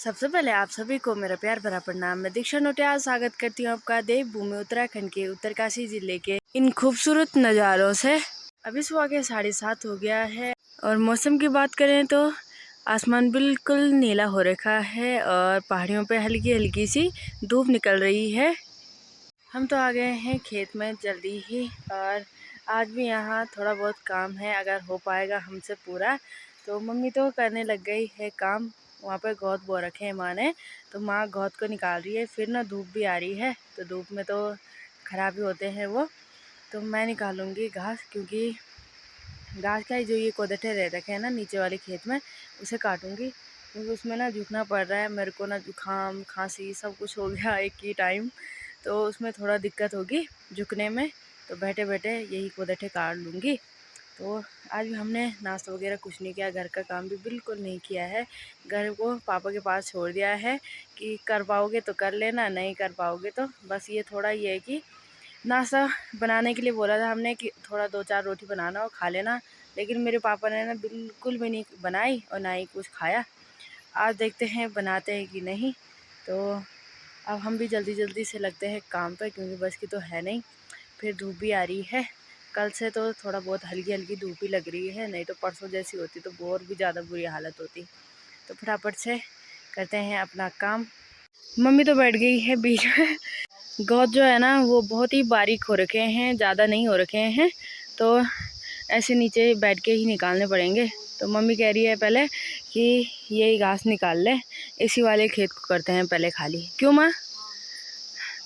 सबसे पहले आप सभी को मेरा प्यार भरा प्रणाम। मैं दीक्षा नोटियाल स्वागत करती हूँ आपका देवभूमि उत्तराखंड के उत्तरकाशी जिले के इन खूबसूरत नज़ारों से। अभी सुबह के 7:30 हो गया है और मौसम की बात करें तो आसमान बिल्कुल नीला हो रखा है और पहाड़ियों पे हल्की हल्की सी धूप निकल रही है। हम तो आ गए हैं खेत में जल्दी ही और आज भी यहाँ थोड़ा बहुत काम है, अगर हो पाएगा हमसे पूरा तो मम्मी तो करने लग गई है काम। वहाँ पे गोद बो रखे हैं माँ ने, तो माँ गोद को निकाल रही है। फिर ना धूप भी आ रही है तो धूप में तो ख़राब ही होते हैं वो, तो मैं निकालूंगी घास, क्योंकि घास का ही जो ये कोदठे रह रखे हैं ना नीचे वाले खेत में, उसे काटूंगी क्योंकि उसमें ना झुकना पड़ रहा है मेरे को ना, जुकाम खांसी सब कुछ हो गया एक ही टाइम, तो उसमें थोड़ा दिक्कत होगी झुकने में। तो बैठे बैठे यही कोदठे काट लूँगी। तो आज भी हमने नाश्ता वगैरह कुछ नहीं किया, घर का काम भी बिल्कुल नहीं किया है। घर को पापा के पास छोड़ दिया है कि कर पाओगे तो कर लेना, नहीं कर पाओगे तो बस ये थोड़ा ये है कि नाश्ता बनाने के लिए बोला था हमने कि थोड़ा 2-4 रोटी बनाना और खा लेना, लेकिन मेरे पापा ने ना बिल्कुल भी नहीं बनाई और ना ही कुछ खाया। आज देखते हैं बनाते हैं कि नहीं। तो अब हम भी जल्दी जल्दी से लगते हैं काम पे, क्योंकि बस की तो है नहीं। फिर धूप भी आ रही है, कल से तो थोड़ा बहुत हल्की हल्की धूप ही लग रही है, नहीं तो परसों जैसी होती तो और भी ज़्यादा बुरी हालत होती। तो फटाफट से करते हैं अपना काम। मम्मी तो बैठ गई है बीच में। गोद जो है ना वो बहुत ही बारीक हो रखे हैं, ज़्यादा नहीं हो रखे हैं, तो ऐसे नीचे बैठ के ही निकालने पड़ेंगे। तो मम्मी कह रही है पहले कि यही घास निकाल ले, इसी वाले खेत को करते हैं पहले खाली, क्यों माँ?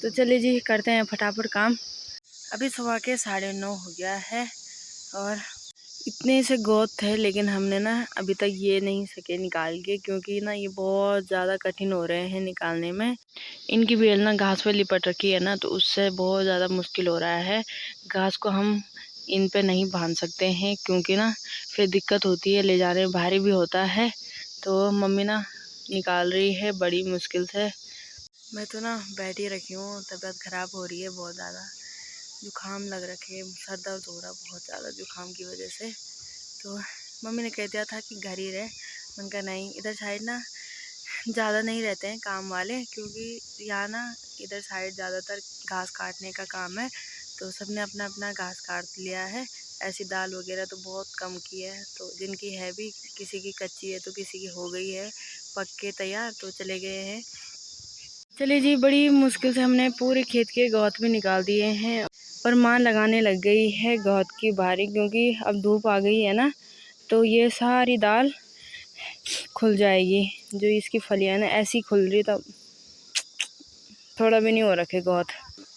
तो चलिए जी करते हैं फटाफट काम। अभी सुबह के 9:30 हो गया है और इतने से गोद थे, लेकिन हमने ना अभी तक ये नहीं सके निकाल के, क्योंकि ना ये बहुत ज़्यादा कठिन हो रहे हैं निकालने में। इनकी बेल ना घास पे लिपट रखी है ना, तो उससे बहुत ज़्यादा मुश्किल हो रहा है। घास को हम इन पे नहीं बांध सकते हैं, क्योंकि ना फिर दिक्कत होती है, ले जाने में भारी भी होता है। तो मम्मी ना निकाल रही है बड़ी मुश्किल से। मैं तो ना बैठ ही रखी हूँ, तबीयत ख़राब हो रही है बहुत ज़्यादा, जुकाम लग रखे, सर दर्द हो रहा बहुत ज़्यादा जुकाम की वजह से। तो मम्मी ने कह दिया था कि घर ही रहे, मैंने कहा नहीं, इधर साइड ना ज़्यादा नहीं रहते हैं काम वाले, क्योंकि यहाँ ना इधर साइड ज़्यादातर घास काटने का काम है, तो सबने अपना अपना घास काट लिया है। ऐसी दाल वगैरह तो बहुत कम की है, तो जिनकी है भी, किसी की कच्ची है तो किसी की हो गई है पक के तैयार, तो चले गए हैं। चलिए जी, बड़ी मुश्किल से हमने पूरे खेत के गोद भी निकाल दिए हैं और माँ लगाने लग गई है गोद की बारी, क्योंकि अब धूप आ गई है ना, तो ये सारी दाल खुल जाएगी। जो इसकी फलियां ना ऐसी खुल रही, तो थोड़ा भी नहीं हो रखे गोद,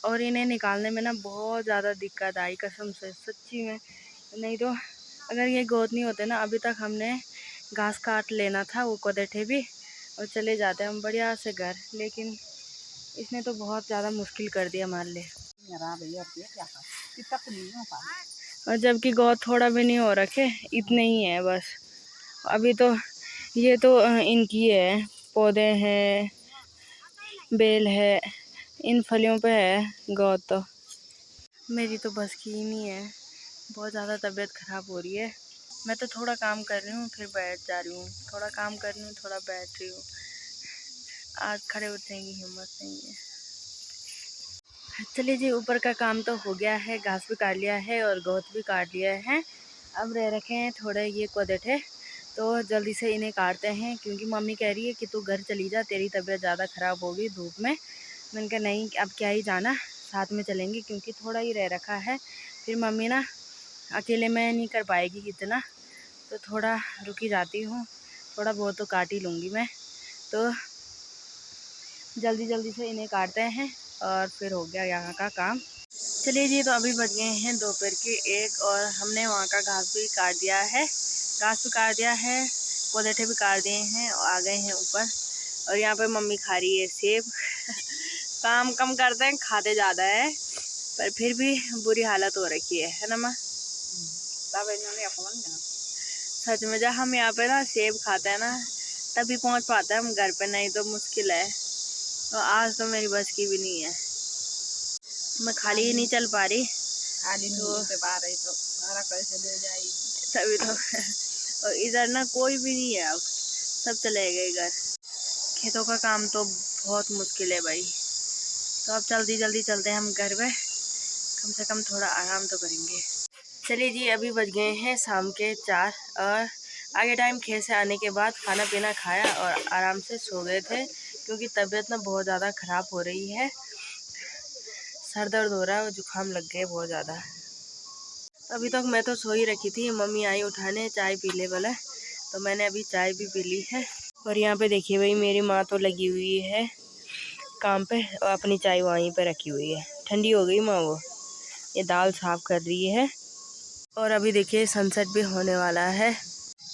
और इन्हें निकालने में ना बहुत ज़्यादा दिक्कत आई कसम से, सच्ची में। नहीं तो अगर ये गोद नहीं होते ना, अभी तक हमने घास काट लेना था वो कोदठे भी, और चले जाते हम बढ़िया से घर, लेकिन इसने तो बहुत ज़्यादा मुश्किल कर दिया हमारे लिए। और जबकि गोद थोड़ा भी नहीं हो रखे, इतने ही है बस। अभी तो ये तो इनकी है, पौधे हैं, बेल है, इन फलियों पे है गोद। तो मेरी तो बस की ही नहीं है, बहुत ज़्यादा तबीयत ख़राब हो रही है। मैं तो थोड़ा काम कर रही हूँ फिर बैठ जा रही हूँ, थोड़ा काम कर रही हूँ थोड़ा बैठ रही हूँ। आज खड़े उठने की हिम्मत नहीं है। चलिए जी, ऊपर का काम तो हो गया है, घास भी काट लिया है और गोद भी काट लिया है। अब रह रखे हैं थोड़े ये कोदठे, तो जल्दी से इन्हें काटते हैं, क्योंकि मम्मी कह रही है कि तू घर चली जा, तेरी तबीयत ज़्यादा ख़राब होगी धूप में। मैंने कहा नहीं, अब क्या ही जाना, साथ में चलेंगे, क्योंकि थोड़ा ही रह रखा है। फिर मम्मी ना अकेले में नहीं कर पाएगी इतना, तो थोड़ा रुकी जाती हूँ, थोड़ा बहुत तो काट ही लूँगी मैं। तो जल्दी जल्दी से इन्हें काटते हैं और फिर हो गया यहाँ का काम। चलिए जी, तो अभी बज गए हैं दोपहर के 1 और हमने वहाँ का घास भी काट दिया है, कोदठे भी काट दिए हैं और आ गए हैं ऊपर। और यहाँ पे मम्मी खा रही है सेब। काम कम करते हैं, खाते ज़्यादा है, पर फिर भी बुरी हालत हो रखी है ना माँ? सच में, जब हम यहाँ पे ना सेब खाते हैं ना तभी पहुँच पाते हैं हम घर पे, नहीं तो मुश्किल है। तो आज तो मेरी बस की भी नहीं है, मैं खाली ही नहीं चल पा रही, तो कैसे ले जाएगी तभी तो। और इधर ना कोई भी नहीं है, अब सब चले गए घर, खेतों का काम तो बहुत मुश्किल है भाई। तो अब जल्दी जल्दी चलते हैं हम घर में, कम से कम थोड़ा आराम तो करेंगे। चलिए जी, अभी बज गए हैं शाम के 4 और आगे टाइम खेत से आने के बाद खाना पीना खाया और आराम से सो गए थे, क्योंकि तबीयत ना बहुत ज़्यादा ख़राब हो रही है। सर दर्द हो रहा है और जुकाम लग गए बहुत ज़्यादा। अभी तक मैं तो सो ही रखी थी, मम्मी आई उठाने चाय पी ले बोले, तो मैंने अभी चाय भी पी ली है। और यहाँ पे देखिए भाई, मेरी माँ तो लगी हुई है काम पे और अपनी चाय वहीं पे रखी हुई है। ठंडी हो गई माँ, वो ये दाल साफ कर रही है। और अभी देखिए सनसेट भी होने वाला है।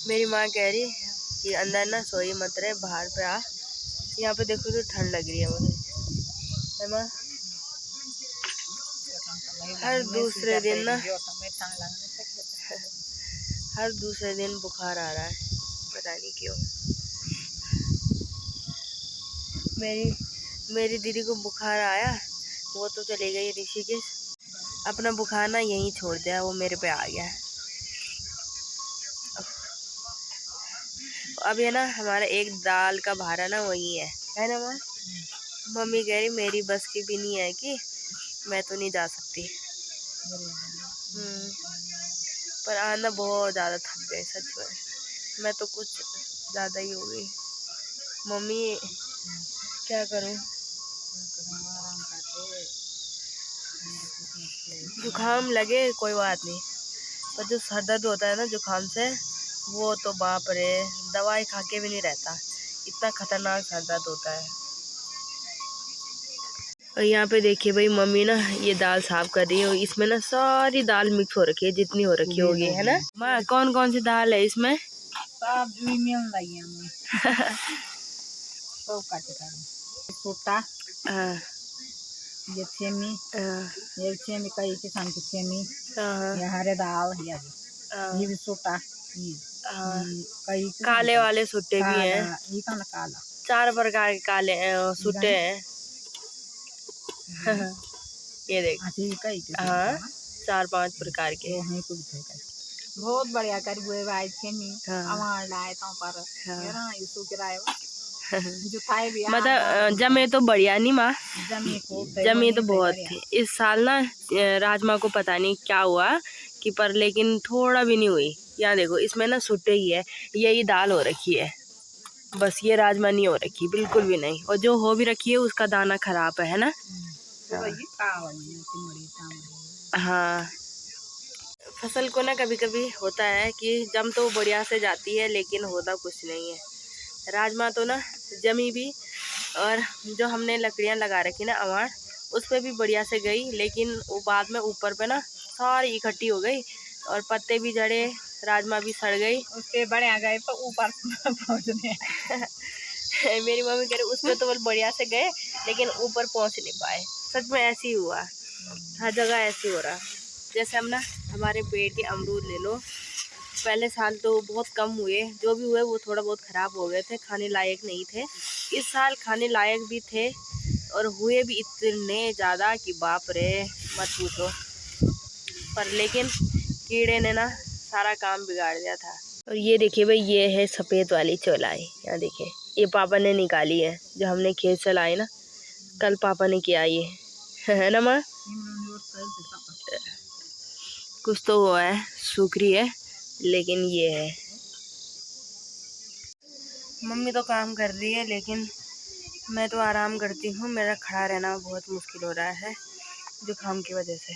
मेरी माँ कह रही कि अंदर ना सोई मत रहे, बाहर पे आ। यहाँ पे देखो तो ठंड लग रही है मुझे, है माँ। हर दूसरे दिन ना हर दूसरे दिन बुखार आ रहा है, पता नहीं क्यों। मेरी दीदी को बुखार आया, वो तो चली गई ऋषिकेश, अपना बुखार ना यहीं छोड़ दिया, वो मेरे पे आ गया। अब ये ना हमारा एक दाल का भाड़ा ना वही है ना माँ। मम्मी कह रही मेरी बस की भी नहीं है कि मैं तो नहीं जा सकती। पर आना बहुत ज़्यादा थक गए सच में, मैं तो कुछ ज़्यादा ही हो गई। मम्मी क्या करूं, जुकाम लगे कोई बात नहीं, पर जो सर दर्द होता है ना जुकाम से, वो तो बाप रे, दवाई खा के भी नहीं रहता, इतना खतरनाक सर दर्द होता है। और यहाँ पे देखिए भाई, मम्मी ना ये दाल साफ कर रही है, इसमें ना सारी दाल मिक्स हो रखी है, जितनी हो रखी होगी, है ना माँ। कौन कौन सी दाल है इसमें? हाँ, ये छेमी, ये छेमी कई किस्म की छेमी, ये हरे दाल, ये भी सूटा, कई काले वाले सुट्टे भी हैं, ये काला 4 प्रकार के काले सुट्टे हैं। ये देख, हाँ 4-5 प्रकार के। बहुत बढ़िया कर हुए भाई छेमी, अमार लाए तो पर यार ये सो किराए जो खाए भी मतलब जमे तो बढ़िया नहीं माँ, जमी तो बहुत थी इस साल ना। राजमा को पता नहीं क्या हुआ कि, पर लेकिन थोड़ा भी नहीं हुई। यहाँ देखो इसमें ना सुट्टे ही है, यही दाल हो रखी है, बस ये राजमा नहीं हो रखी बिल्कुल भी नहीं। और जो हो भी रखी है उसका दाना खराब है ना। हाँ, फसल को ना कभी कभी होता है कि जम तो बढ़िया से जाती है लेकिन होता कुछ नहीं है। राजमा तो ना जमी भी, और जो हमने लकड़ियाँ लगा रखी ना अवाड़, उस पर भी बढ़िया से गई, लेकिन वो बाद में ऊपर पे ना सारी इकट्ठी हो गई और पत्ते भी झड़े, राजमा भी सड़ गई। उसके बड़े आ गए तो ऊपर पहुँचने मेरी मम्मी कह रही उस पर तो बस बढ़िया से गए लेकिन ऊपर पहुँच नहीं पाए। सच में ऐसे ही हुआ, हर जगह ऐसे ही हो रहा। जैसे हम ना हमारे पेड़ के अमरूद ले लो, पहले साल तो बहुत कम हुए, जो भी हुए वो थोड़ा बहुत ख़राब हो गए थे, खाने लायक नहीं थे। इस साल खाने लायक भी थे और हुए भी इतने ज़्यादा कि बाप रे मत पूछो। पर लेकिन कीड़े ने ना सारा काम बिगाड़ दिया था। और ये देखिए भाई, ये है सफ़ेद वाली चौलाई, यहाँ देखिए ये पापा ने निकाली है, जो हमने खेत से लाई ना, कल पापा ने किया ये, है ना माँ। कुछ तो हुआ है, सूख रही है, लेकिन ये है। मम्मी तो काम कर रही है लेकिन मैं तो आराम करती हूँ, मेरा खड़ा रहना बहुत मुश्किल हो रहा है जुकाम की वजह से।